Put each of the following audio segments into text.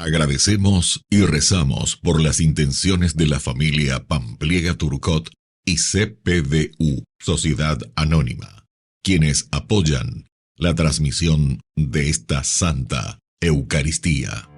Agradecemos y rezamos por las intenciones de la familia Pampliega Turcot y CPDU, Sociedad Anónima, quienes apoyan la transmisión de esta Santa Eucaristía.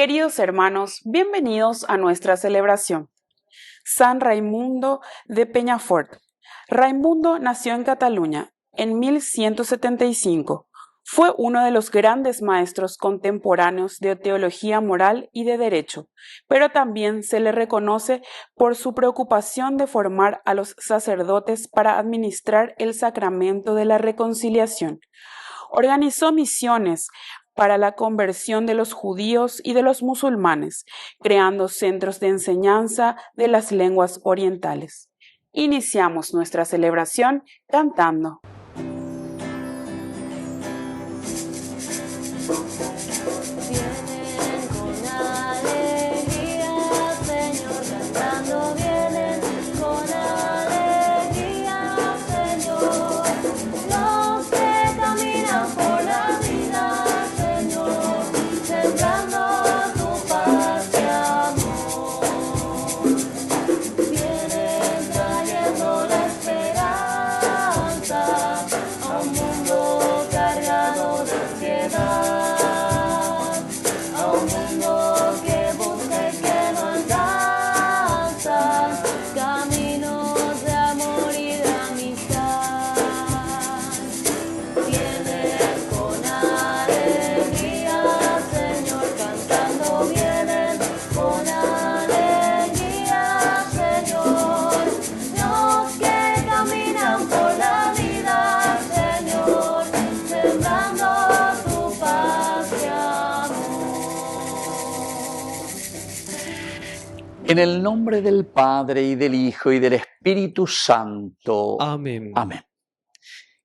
Queridos hermanos, bienvenidos a nuestra celebración. San Raimundo de Peñafort. Raimundo nació en Cataluña en 1175. Fue uno de los grandes maestros contemporáneos de teología moral y de derecho, pero también se le reconoce por su preocupación de formar a los sacerdotes para administrar el sacramento de la reconciliación. Organizó misiones para la conversión de los judíos y de los musulmanes, creando centros de enseñanza de las lenguas orientales. Iniciamos nuestra celebración cantando. En el nombre del Padre, y del Hijo, y del Espíritu Santo. Amén. Amén.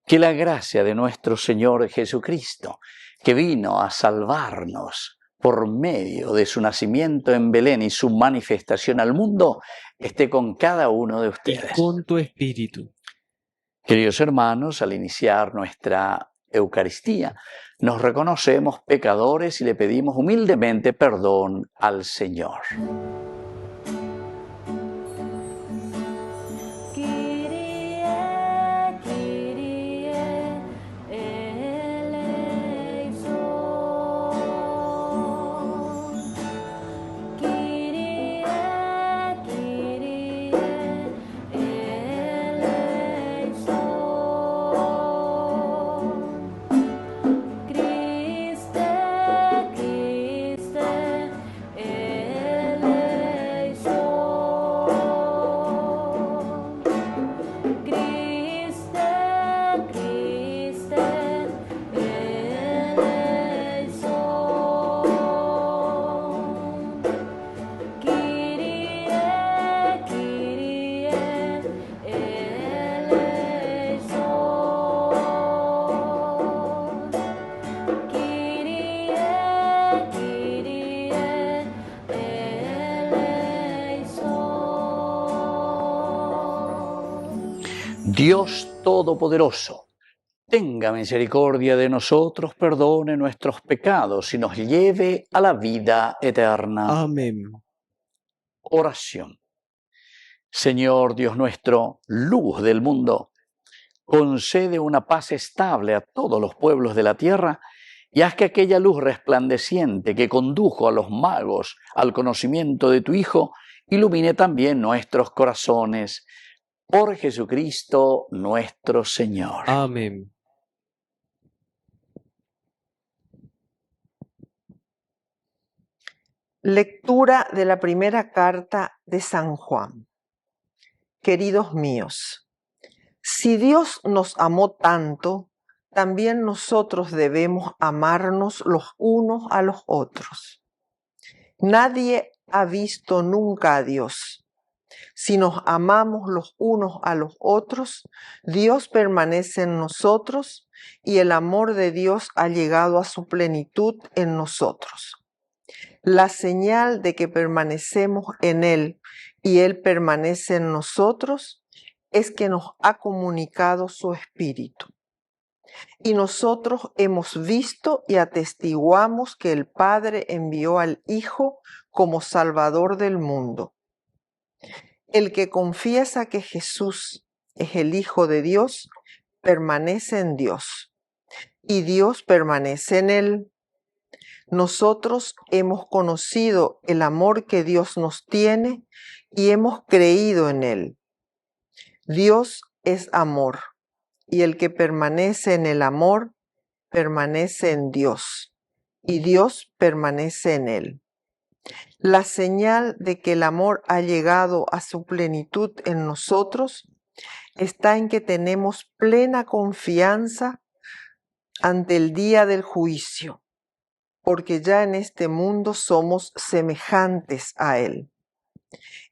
Que la gracia de nuestro Señor Jesucristo, que vino a salvarnos por medio de su nacimiento en Belén y su manifestación al mundo, esté con cada uno de ustedes. Y con tu espíritu. Queridos hermanos, al iniciar nuestra Eucaristía, nos reconocemos pecadores y le pedimos humildemente perdón al Señor. Dios Todopoderoso, tenga misericordia de nosotros, perdone nuestros pecados y nos lleve a la vida eterna. Amén. Oración. Señor Dios nuestro, luz del mundo, concede una paz estable a todos los pueblos de la tierra y haz que aquella luz resplandeciente que condujo a los magos al conocimiento de tu Hijo ilumine también nuestros corazones. Por Jesucristo nuestro Señor. Amén. Lectura de la primera carta de San Juan. Queridos míos, si Dios nos amó tanto, también nosotros debemos amarnos los unos a los otros. Nadie ha visto nunca a Dios. Si nos amamos los unos a los otros, Dios permanece en nosotros y el amor de Dios ha llegado a su plenitud en nosotros. La señal de que permanecemos en Él y Él permanece en nosotros es que nos ha comunicado su Espíritu. Y nosotros hemos visto y atestiguamos que el Padre envió al Hijo como Salvador del mundo. El que confiesa que Jesús es el Hijo de Dios, permanece en Dios, y Dios permanece en él. Nosotros hemos conocido el amor que Dios nos tiene y hemos creído en él. Dios es amor, y el que permanece en el amor, permanece en Dios, y Dios permanece en él. La señal de que el amor ha llegado a su plenitud en nosotros está en que tenemos plena confianza ante el día del juicio, porque ya en este mundo somos semejantes a Él.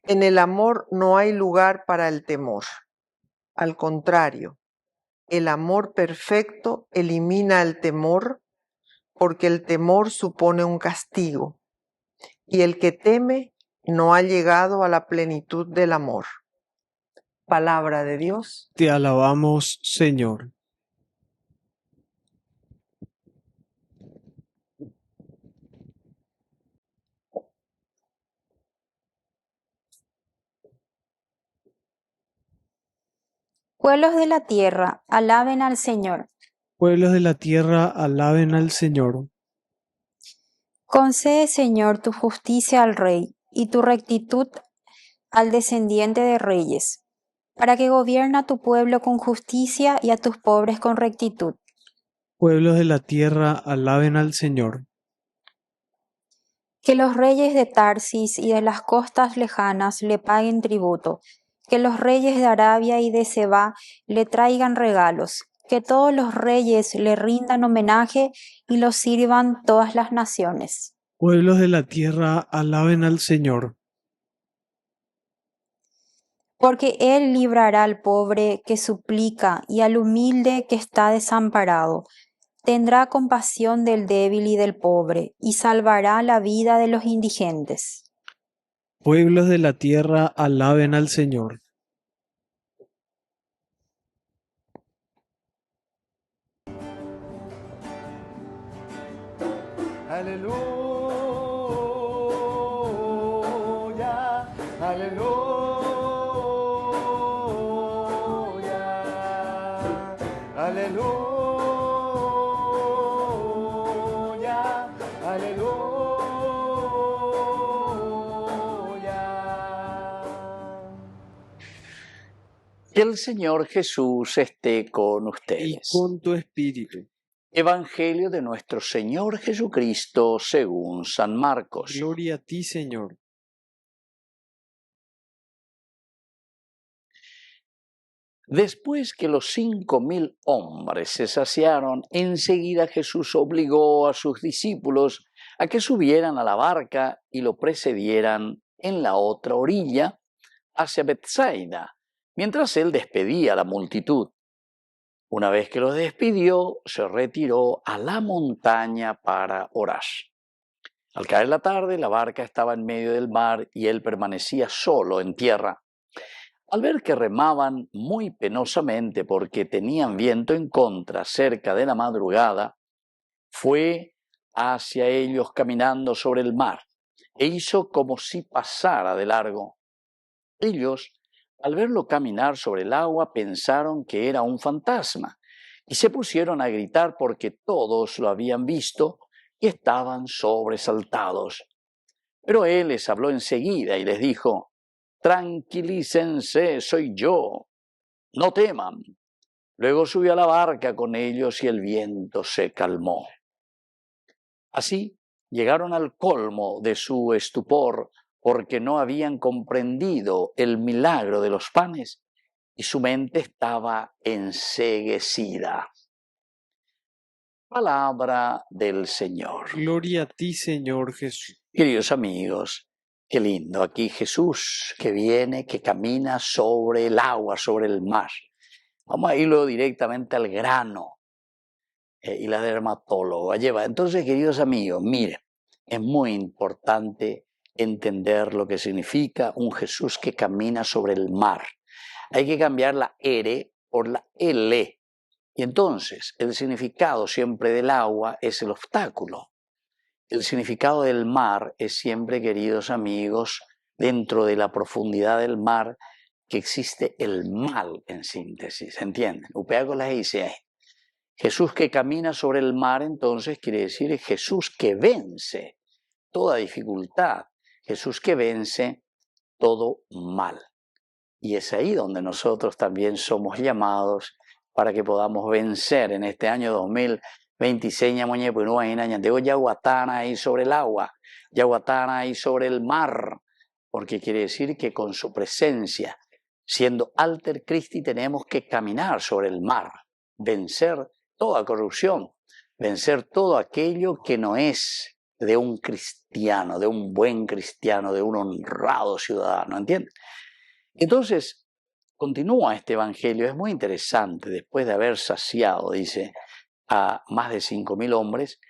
En el amor no hay lugar para el temor. Al contrario, el amor perfecto elimina el temor, porque el temor supone un castigo, y el que teme no ha llegado a la plenitud del amor. Palabra de Dios. Te alabamos, Señor. Pueblos de la tierra, alaben al Señor. Pueblos de la tierra, alaben al Señor. Concede, Señor, tu justicia al Rey y tu rectitud al descendiente de reyes, para que gobierne a tu pueblo con justicia y a tus pobres con rectitud. Pueblos de la tierra, alaben al Señor. Que los reyes de Tarsis y de las costas lejanas le paguen tributo, que los reyes de Arabia y de Seba le traigan regalos, que todos los reyes le rindan homenaje y los sirvan todas las naciones. Pueblos de la tierra, alaben al Señor. Porque Él librará al pobre que suplica y al humilde que está desamparado. Tendrá compasión del débil y del pobre, y salvará la vida de los indigentes. Pueblos de la tierra, alaben al Señor. Aleluya, aleluya, aleluya, aleluya. Que el Señor Jesús esté con Y ustedes. con tu espíritu. Evangelio de nuestro Señor Jesucristo según San Marcos. Gloria a ti, Señor. Después que los 5.000 hombres se saciaron, enseguida Jesús obligó a sus discípulos a que subieran a la barca y lo precedieran en la otra orilla hacia Betsaida, mientras él despedía a la multitud. Una vez que los despidió, se retiró a la montaña para orar. Al caer la tarde, la barca estaba en medio del mar y él permanecía solo en tierra. Al ver que remaban muy penosamente porque tenían viento en contra cerca de la madrugada, fue hacia ellos caminando sobre el mar e hizo como si pasara de largo. Ellos, al verlo caminar sobre el agua, pensaron que era un fantasma y se pusieron a gritar porque todos lo habían visto y estaban sobresaltados. Pero él les habló enseguida y les dijo: «Tranquilícense, soy yo, no teman». Luego subió a la barca con ellos y el viento se calmó. Así, llegaron al colmo de su estupor porque no habían comprendido el milagro de los panes y su mente estaba enceguecida. Palabra del Señor. Gloria a ti, Señor Jesús. Queridos amigos, qué lindo. Aquí Jesús que viene, que camina sobre el agua, sobre el mar. Vamos a irlo directamente al grano. Y la dermatóloga lleva. Entonces, queridos amigos, miren, es muy importante entender lo que significa un Jesús que camina sobre el mar. Hay que cambiar la R por la L. Y entonces, el significado siempre del agua es el obstáculo. El significado del mar es siempre, queridos amigos, dentro de la profundidad del mar, que existe el mal en síntesis, ¿entienden? dice, Jesús que camina sobre el mar, entonces quiere decir Jesús que vence toda dificultad, Jesús que vence todo mal. Y es ahí donde nosotros también somos llamados para que podamos vencer en este año 2026, Yaguatana ahí sobre el agua, Yaguatana ahí sobre el mar, porque quiere decir que con su presencia, siendo Alter Christi, tenemos que caminar sobre el mar, vencer toda corrupción, vencer todo aquello que no es de un cristiano, de un buen cristiano, de un honrado ciudadano, ¿entienden? Entonces, continúa este evangelio, es muy interesante, después de haber saciado, dice, a más de 5.000 hombres,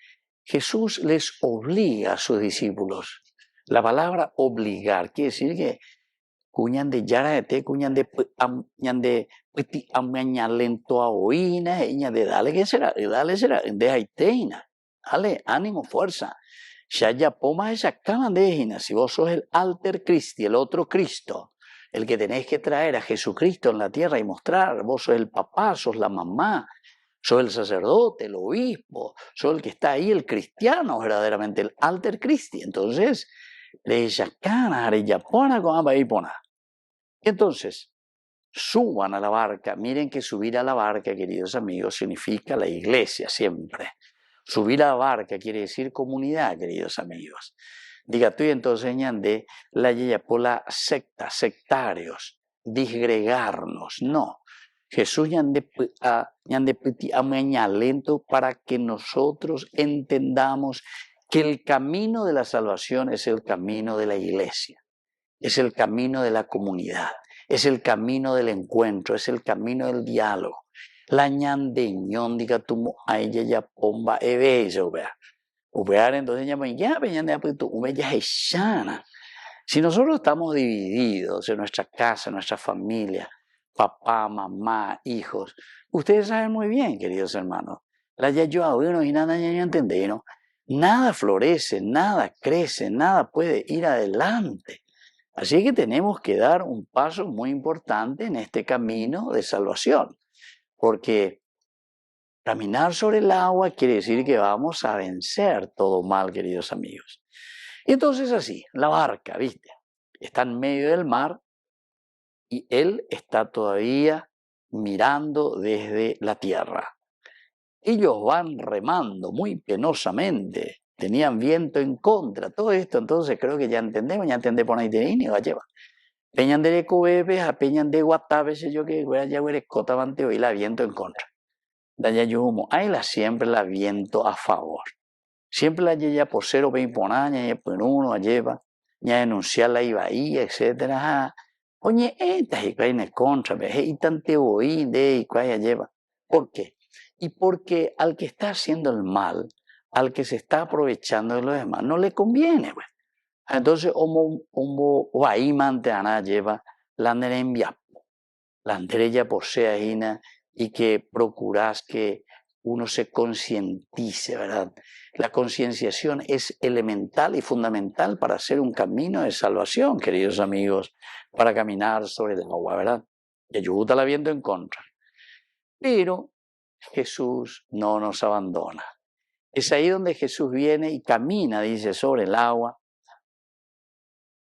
Jesús les obliga a sus discípulos. La palabra obligar quiere decir que cuñan de yarate, cuñan de piti amañalento a oína, de dale que será, de haiteina, dale, ánimo, fuerza. Ya poma esa camandejina, si vos sos el alter Christi, el otro Cristo, el que tenés que traer a Jesucristo en la tierra y mostrar, vos sos el papá, sos la mamá, sos el sacerdote, el obispo, sos el que está ahí, el cristiano verdaderamente, el alter Christi. Entonces, entonces, suban a la barca. Miren que subir a la barca, queridos amigos, significa la iglesia siempre. Subir a la barca quiere decir comunidad, queridos amigos. Diga tú y entonces ñande la yeyapola secta, sectarios, disgregarnos. No. Jesús ñande lento para que nosotros entendamos que el camino de la salvación es el camino de la iglesia, es el camino de la comunidad, es el camino del encuentro, es el camino del diálogo. La ñandeñón diga tumo a ella ya pomba ebella, ubear entonces ya si nosotros estamos divididos en nuestra casa, en nuestra familia, papá, mamá, hijos, ustedes saben muy bien, queridos hermanos, la ya yo bueno y nada ya entendí, ¿no? Nada florece, nada crece, nada puede ir adelante. Así que tenemos que dar un paso muy importante en este camino de salvación, porque caminar sobre el agua quiere decir que vamos a vencer todo mal, queridos amigos. Y entonces así, la barca, ¿viste? Está en medio del mar y él está todavía mirando desde la tierra. Ellos van remando muy penosamente, tenían viento en contra, todo esto, entonces creo que ya entendemos, ya entendé por ahí de y va a llevar. Peñan de Cubebes, a Peñan de Guatabe, sé yo que ya huele cotabante hoy la viento en contra. Daya yumo, ahí la siempre la viento a favor. Siempre la lleva por 0,20 ya por uno, lleva, ya denunciar la ibaía, etcétera. Oye, esta y cuál en contra, y tante oí de y cuál lleva. ¿Por qué? Y porque al que está haciendo el mal, al que se está aprovechando de los demás, no le conviene, pues. Entonces, o ahí manteana lleva la envia, la ya por sea y que procuras que uno se concientice, ¿verdad? La concienciación es elemental y fundamental para hacer un camino de salvación, queridos amigos, para caminar sobre el agua, ¿verdad? Y ayuda la viento en contra. Pero Jesús no nos abandona. Es ahí donde Jesús viene y camina, dice, sobre el agua.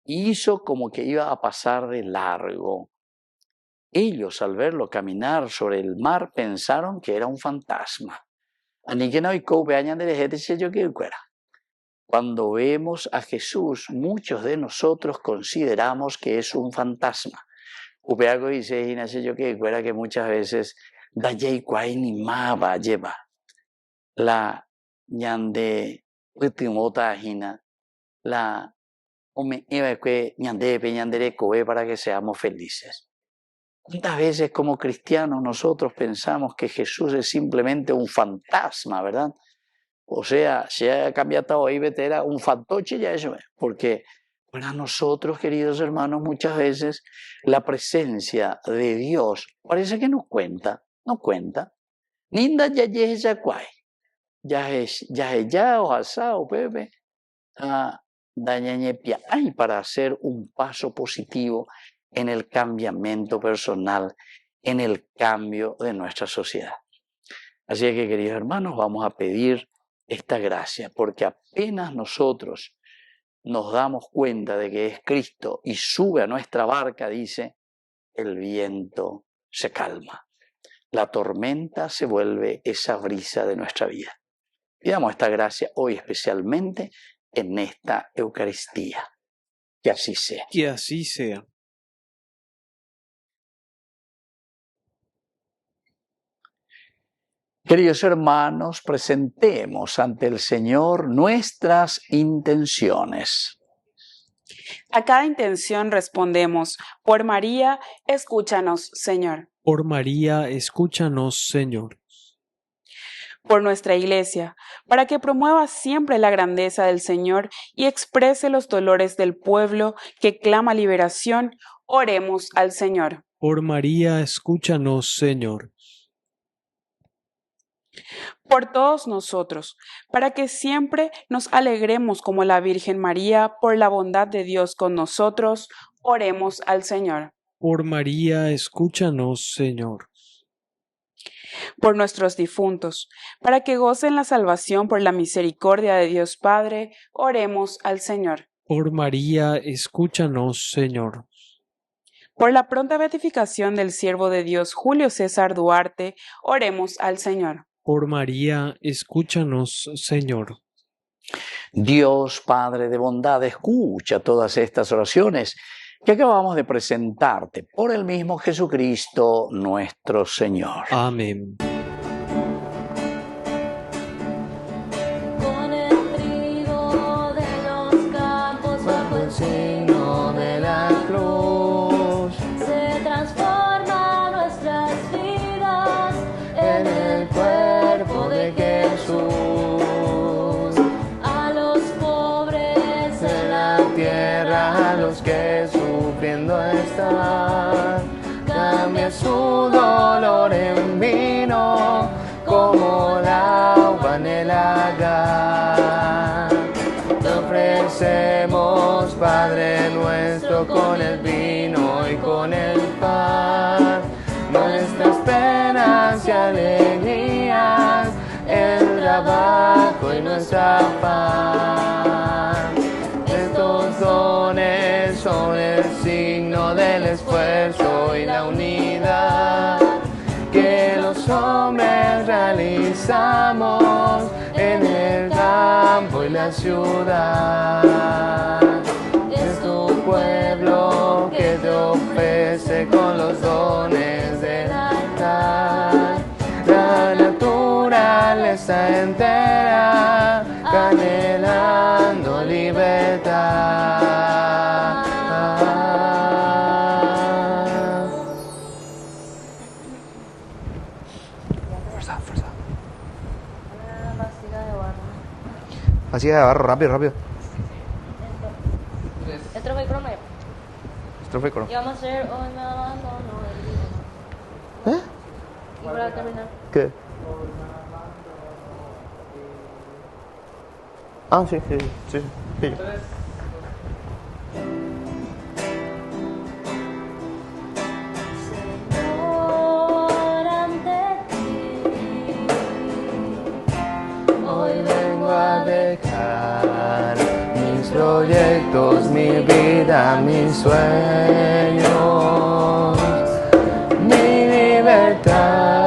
Y hizo como que iba a pasar de largo. Ellos, al verlo caminar sobre el mar, pensaron que era un fantasma. Cuando vemos a Jesús, muchos de nosotros consideramos que es un fantasma. Upeago dice, Ignacio, yo que recuerda que muchas veces dayei kwai ni maba lleva la ñande utimota ajina la ome iba que ñande peñandere koe para que seamos felices. ¿Cuántas veces como cristianos nosotros pensamos que Jesús es simplemente un fantasma, verdad? O sea, se ha cambiado hoy, era un fantoche ya eso es, porque para nosotros, queridos hermanos, muchas veces la presencia de Dios parece que no cuenta. Ninda ya es ya cuay, ya o asao, pepe, dañañepia, hay para hacer un paso positivo en el cambiamiento personal, en el cambio de nuestra sociedad. Así que, queridos hermanos, vamos a pedir esta gracia, porque apenas nosotros nos damos cuenta de que es Cristo y sube a nuestra barca, dice, el viento se calma. La tormenta se vuelve esa brisa de nuestra vida. Pidamos esta gracia hoy especialmente en esta Eucaristía. Que así sea. Que así sea. Queridos hermanos, presentemos ante el Señor nuestras intenciones. A cada intención respondemos, por María, escúchanos, Señor. Por María, escúchanos, Señor. Por nuestra Iglesia, para que promueva siempre la grandeza del Señor y exprese los dolores del pueblo que clama liberación, oremos al Señor. Por María, escúchanos, Señor. Por todos nosotros, para que siempre nos alegremos como la Virgen María por la bondad de Dios con nosotros, oremos al Señor. Por María, escúchanos, Señor. Por nuestros difuntos, para que gocen la salvación por la misericordia de Dios Padre, oremos al Señor. Por María, escúchanos, Señor. Por la pronta beatificación del siervo de Dios Julio César Duarte, oremos al Señor. Por María, escúchanos, Señor. Dios, Padre de bondad, escucha todas estas oraciones que acabamos de presentarte por el mismo Jesucristo nuestro Señor. Amén. Con el trigo de los campos bajo el signo de la cruz se transforman nuestras vidas en el cuerpo de Jesús. A los pobres de la tierra, a los que sufriendo están, cambia su dolor en vino como la uva en el lagar. Te ofrecemos, Padre nuestro, con el vino y con el pan, nuestras penas y alegrías, el trabajo y nuestra paz. Estos dones son el signo del esfuerzo y la unidad que los hombres realizamos en el campo y la ciudad. Es tu pueblo que te ofrece con los dones del altar la naturaleza entera, anhelando libertad. Fuerza. Vasija de barro, rápido. Estrofa y coro. Estrofa y coro. Y vamos a hacer hoy me abandono el vino. Y para terminar. ¿Qué? Ah, sí. Señor, ante ti, hoy vengo a dejar mis proyectos, mi vida, mis sueños, mi libertad.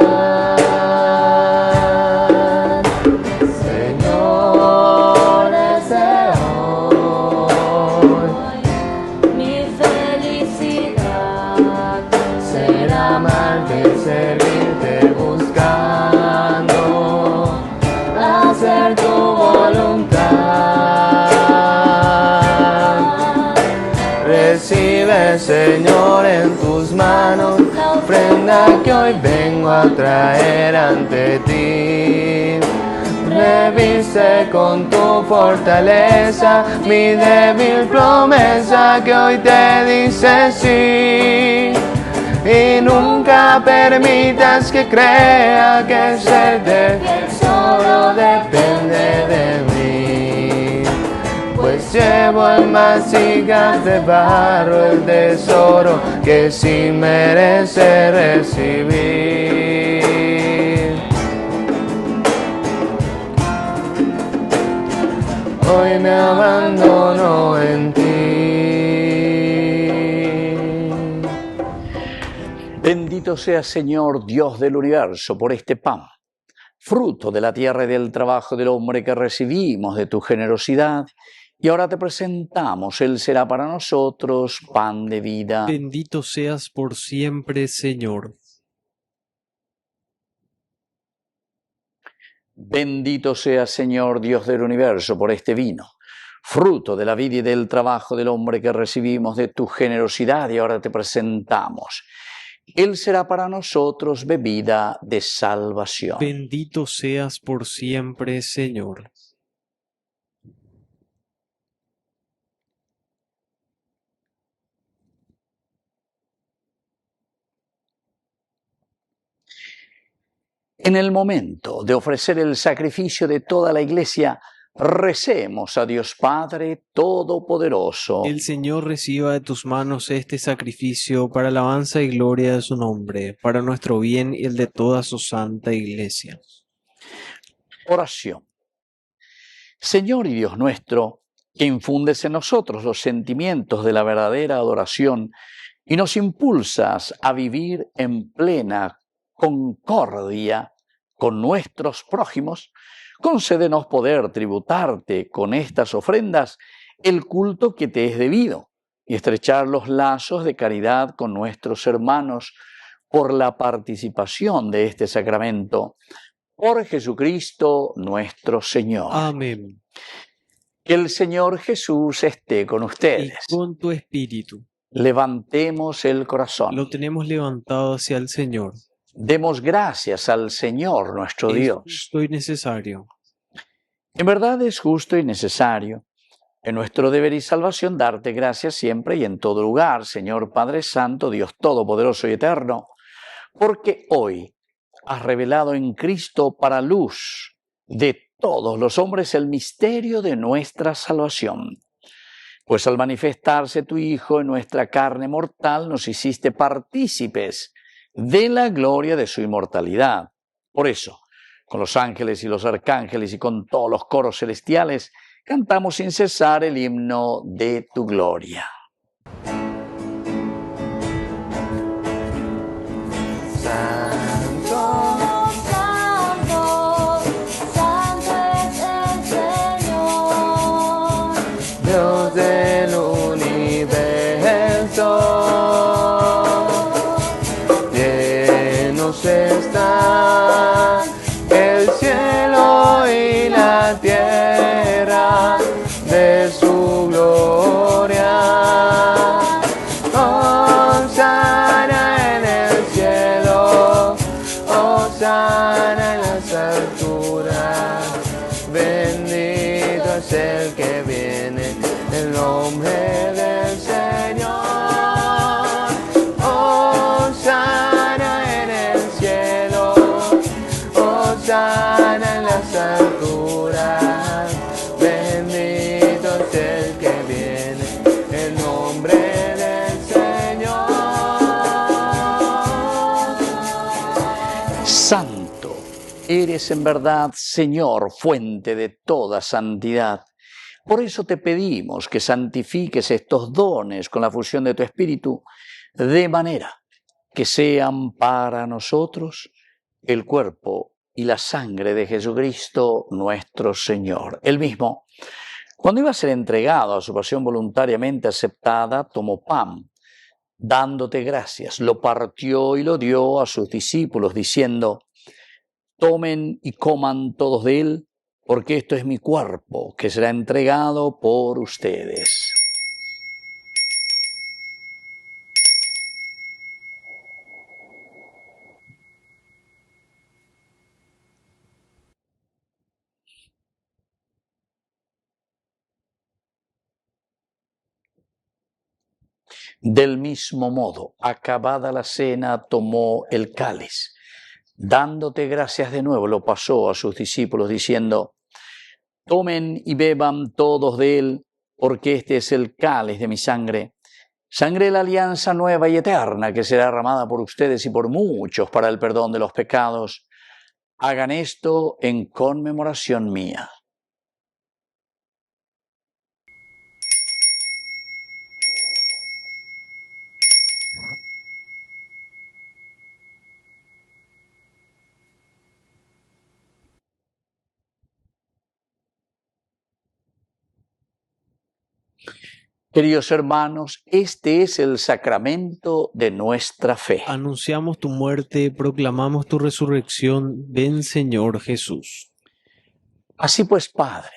Señor, es Recibe, Señor, en tus manos la ofrenda que hoy vengo a traer ante ti. Reviste con tu fortaleza mi débil promesa que hoy te dice sí. Y nunca permitas que crea que el ser de solo depende de mí. Pues llevo en vasijas de barro el tesoro que sí merece recibir. Hoy me abandono en ti. Bendito sea, Señor, Dios del universo, por este pan, fruto de la tierra y del trabajo del hombre que recibimos de tu generosidad, y ahora te presentamos, Él será para nosotros pan de vida. Bendito seas por siempre, Señor. Bendito sea, Señor, Dios del universo, por este vino, fruto de la vida y del trabajo del hombre que recibimos de tu generosidad, y ahora te presentamos. Él será para nosotros bebida de salvación. Bendito seas por siempre, Señor. En el momento de ofrecer el sacrificio de toda la Iglesia, recemos a Dios Padre Todopoderoso. El Señor reciba de tus manos este sacrificio para alabanza y gloria de su nombre, para nuestro bien y el de toda su santa Iglesia. Oración. Señor y Dios nuestro, que infundes en nosotros los sentimientos de la verdadera adoración y nos impulsas a vivir en plena concordia con nuestros prójimos, concédenos poder tributarte con estas ofrendas el culto que te es debido y estrechar los lazos de caridad con nuestros hermanos por la participación de este sacramento. Por Jesucristo nuestro Señor. Amén. Que el Señor Jesús esté con Y ustedes. con tu espíritu. Levantemos el corazón. Lo tenemos levantado hacia el Señor. Demos gracias al Señor nuestro Es Dios. justo y necesario. En verdad es justo y necesario, en nuestro deber y salvación, darte gracias siempre y en todo lugar, Señor Padre Santo, Dios Todopoderoso y Eterno, porque hoy has revelado en Cristo para luz de todos los hombres el misterio de nuestra salvación. Pues al manifestarse tu Hijo en nuestra carne mortal, nos hiciste partícipes de la gloria de su inmortalidad. Por eso, con los ángeles y los arcángeles y con todos los coros celestiales, cantamos sin cesar el himno de tu gloria. Santo, Santo, Santo es el Señor. Dios del universo, llenos está el cielo y la tierra de su gloria. Hosana en el cielo, hosana en las alturas. Bendito es el que viene en nombre del Señor. Hosana en el cielo, hosana en las alturas. Bendito es el que viene en nombre del Señor. Santo, eres en verdad, Señor, fuente de toda santidad. Por eso te pedimos que santifiques estos dones con la fusión de tu Espíritu, de manera que sean para nosotros el cuerpo y la sangre de Jesucristo nuestro Señor. Él mismo, cuando iba a ser entregado a su pasión voluntariamente aceptada, tomó pan, dándote gracias, lo partió y lo dio a sus discípulos, diciendo: tomen y coman todos de él, porque esto es mi cuerpo, que será entregado por ustedes. Del mismo modo, acabada la cena, tomó el cáliz. Dándote gracias de nuevo, lo pasó a sus discípulos diciendo: tomen y beban todos de él, porque este es el cáliz de mi sangre, sangre de la alianza nueva y eterna, que será derramada por ustedes y por muchos para el perdón de los pecados. Hagan esto en conmemoración mía. Queridos hermanos, este es el sacramento de nuestra fe. Anunciamos tu muerte, proclamamos tu resurrección. Ven, Señor Jesús. Así pues, Padre,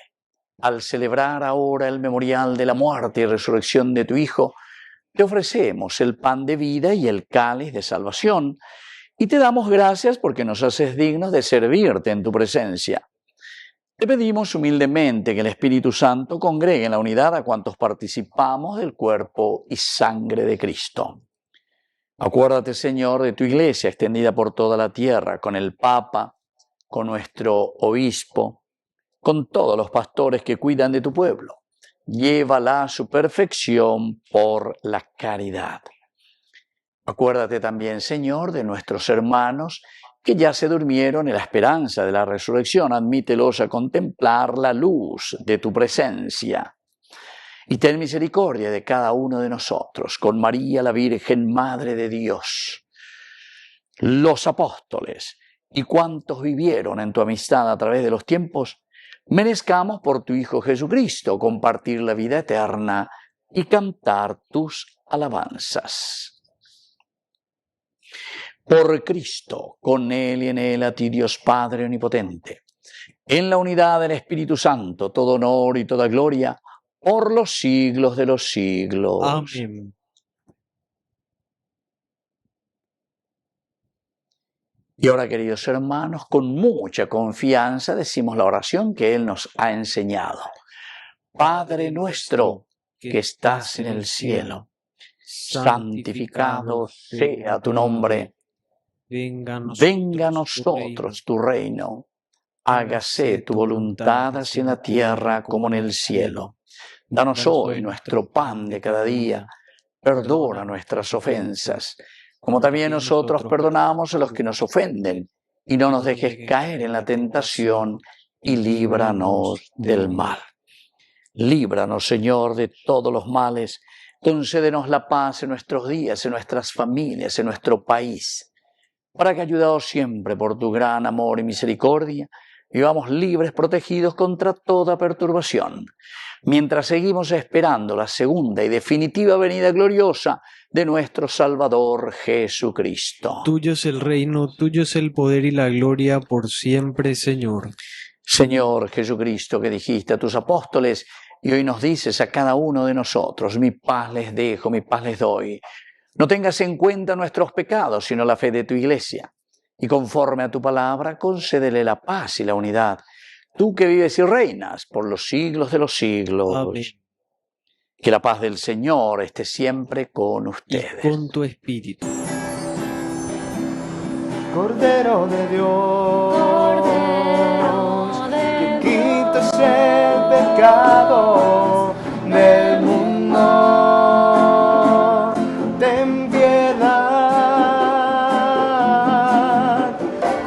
al celebrar ahora el memorial de la muerte y resurrección de tu Hijo, te ofrecemos el pan de vida y el cáliz de salvación, y te damos gracias porque nos haces dignos de servirte en tu presencia. Te pedimos humildemente que el Espíritu Santo congregue en la unidad a cuantos participamos del cuerpo y sangre de Cristo. Acuérdate, Señor, de tu Iglesia extendida por toda la tierra, con el Papa, con nuestro obispo, con todos los pastores que cuidan de tu pueblo. Llévala a su perfección por la caridad. Acuérdate también, Señor, de nuestros hermanos que ya se durmieron en la esperanza de la resurrección. Admítelos a contemplar la luz de tu presencia. Y ten misericordia de cada uno de nosotros, con María la Virgen, Madre de Dios, los apóstoles y cuantos vivieron en tu amistad a través de los tiempos, merezcamos por tu Hijo Jesucristo compartir la vida eterna y cantar tus alabanzas. Por Cristo, con Él y en Él, a ti Dios Padre Omnipotente, en la unidad del Espíritu Santo, todo honor y toda gloria, por los siglos de los siglos. Amén. Y ahora, queridos hermanos, con mucha confianza decimos la oración que Él nos ha enseñado. Padre nuestro, que estás en el cielo, santificado sea tu nombre. Venga a nosotros tu reino. Hágase tu voluntad así en la tierra como en el cielo. Danos hoy nuestro pan de cada día. Perdona nuestras ofensas, como también nosotros perdonamos a los que nos ofenden. Y no nos dejes caer en la tentación, y líbranos del mal. Líbranos, Señor, de todos los males. Concédenos la paz en nuestros días, en nuestras familias, en nuestro país, para que, ayudados siempre por tu gran amor y misericordia, vivamos libres, protegidos contra toda perturbación, mientras seguimos esperando la segunda y definitiva venida gloriosa de nuestro Salvador Jesucristo. Tuyo es el reino, tuyo es el poder y la gloria por siempre, Señor. Señor Jesucristo, que dijiste a tus apóstoles, y hoy nos dices a cada uno de nosotros: mi paz les dejo, mi paz les doy. No tengas en cuenta nuestros pecados, sino la fe de tu Iglesia. Y conforme a tu palabra, concédele la paz y la unidad. Tú que vives y reinas por los siglos de los siglos. Amén. Que la paz del Señor esté siempre con ustedes. Y con tu espíritu. Cordero de Dios, Cordero de que quitas el pecado del mundo. Ten piedad,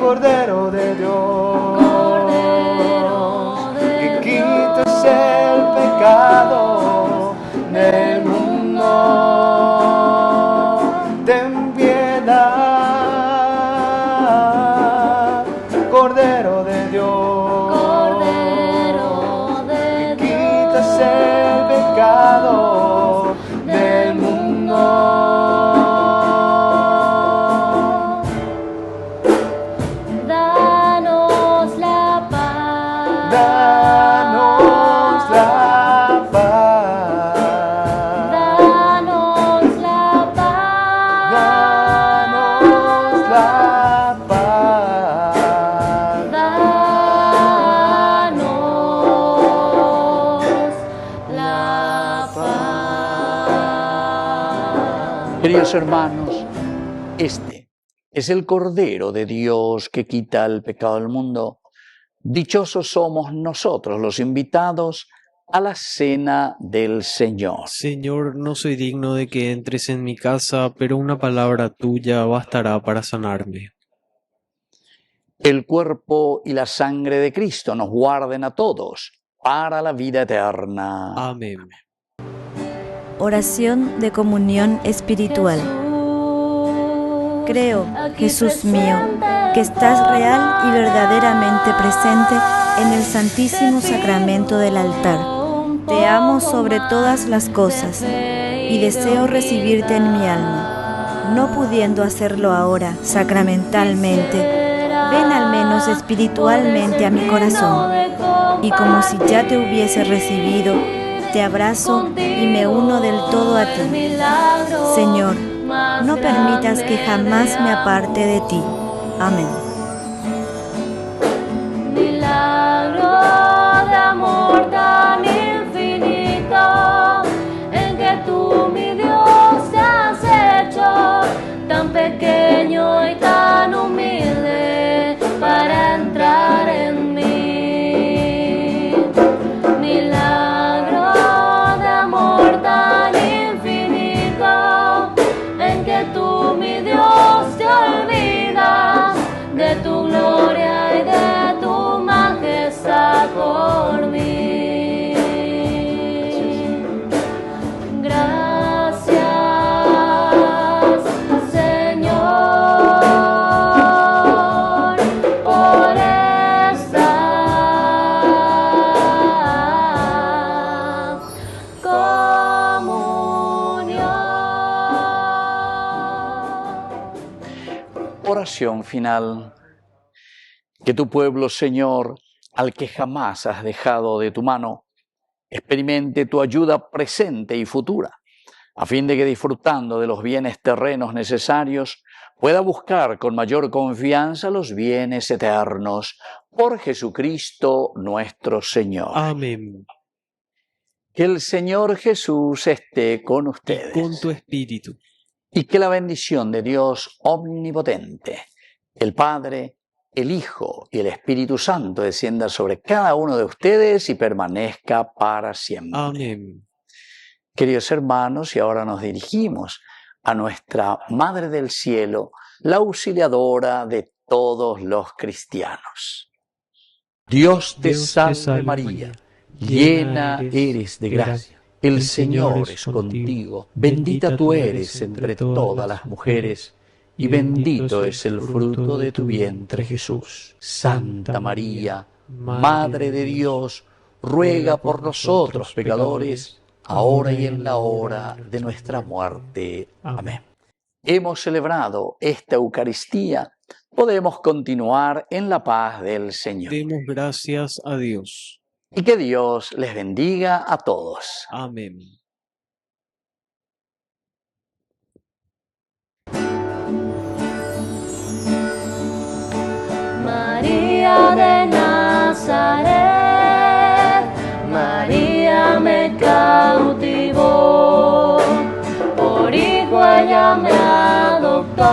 Cordero de Dios, Cordero de que quitas el pecado del mundo. Ten piedad, Cordero de Dios, Cordero de que quitas el Queridos hermanos, este es el Cordero de Dios que quita el pecado del mundo. Dichosos somos nosotros los invitados a la cena del Señor. Señor, no soy digno de que entres en mi casa, pero una palabra tuya bastará para sanarme. El cuerpo y la sangre de Cristo nos guarden a todos para la vida eterna. Amén. Oración de comunión espiritual. Creo, Jesús mío, que estás real y verdaderamente presente en el Santísimo Sacramento del altar. Te amo sobre todas las cosas y deseo recibirte en mi alma. No pudiendo hacerlo ahora sacramentalmente, ven al menos espiritualmente a mi corazón. Y como si ya te hubiese recibido, te abrazo y me uno del todo a ti. Señor, no permitas que jamás me aparte de ti. Amén. Milagro de amor tan infinito, en que tú, mi Dios, te has hecho tan pequeño y tan humilde para entrar en mí. Milagro de amor tan infinito, en que tú, mi Dios, te olvidas de tu gloria y de tu majestad por mí. Gracias, Señor, por esta comunión. Oración final. Que tu pueblo, Señor, al que jamás has dejado de tu mano, experimente tu ayuda presente y futura, a fin de que, disfrutando de los bienes terrenos necesarios, pueda buscar con mayor confianza los bienes eternos. Por Jesucristo nuestro Señor. Amén. Que el Señor Jesús esté con Y ustedes. con tu espíritu. Y que la bendición de Dios omnipotente, el Padre, el Hijo y el Espíritu Santo descienda sobre cada uno de ustedes y permanezca para siempre. Amén. Queridos hermanos, y ahora nos dirigimos a nuestra Madre del Cielo, la auxiliadora de todos los cristianos. Dios te salve María, llena eres de gracia. El Señor es contigo, bendita tú eres entre todas las mujeres, y bendito es el fruto de tu vientre, Jesús. Santa María, Madre de Dios, ruega por nosotros pecadores, ahora y en la hora de nuestra muerte. Amén. Hemos celebrado esta Eucaristía, podemos continuar en la paz del Señor. Demos gracias a Dios. Y que Dios les bendiga a todos. Amén. María de Nazaret, María me cautivó, por hijo ella me adoptó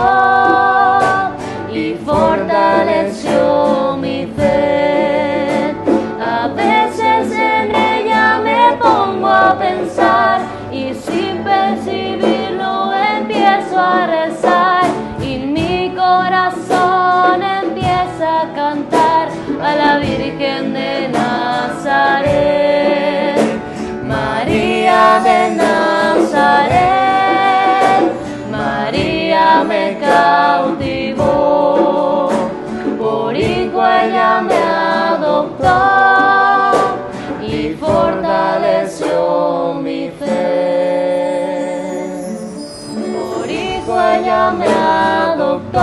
y fortaleció mi fe. A veces en ella me pongo a pensar y sin percibirlo empiezo a rezar y mi corazón empieza a cantar a la Virgen de Nazaret. María de Nazaret, María me cautivó, por hijo ella me adoptó y fortaleció mi fe. Por hijo ella me adoptó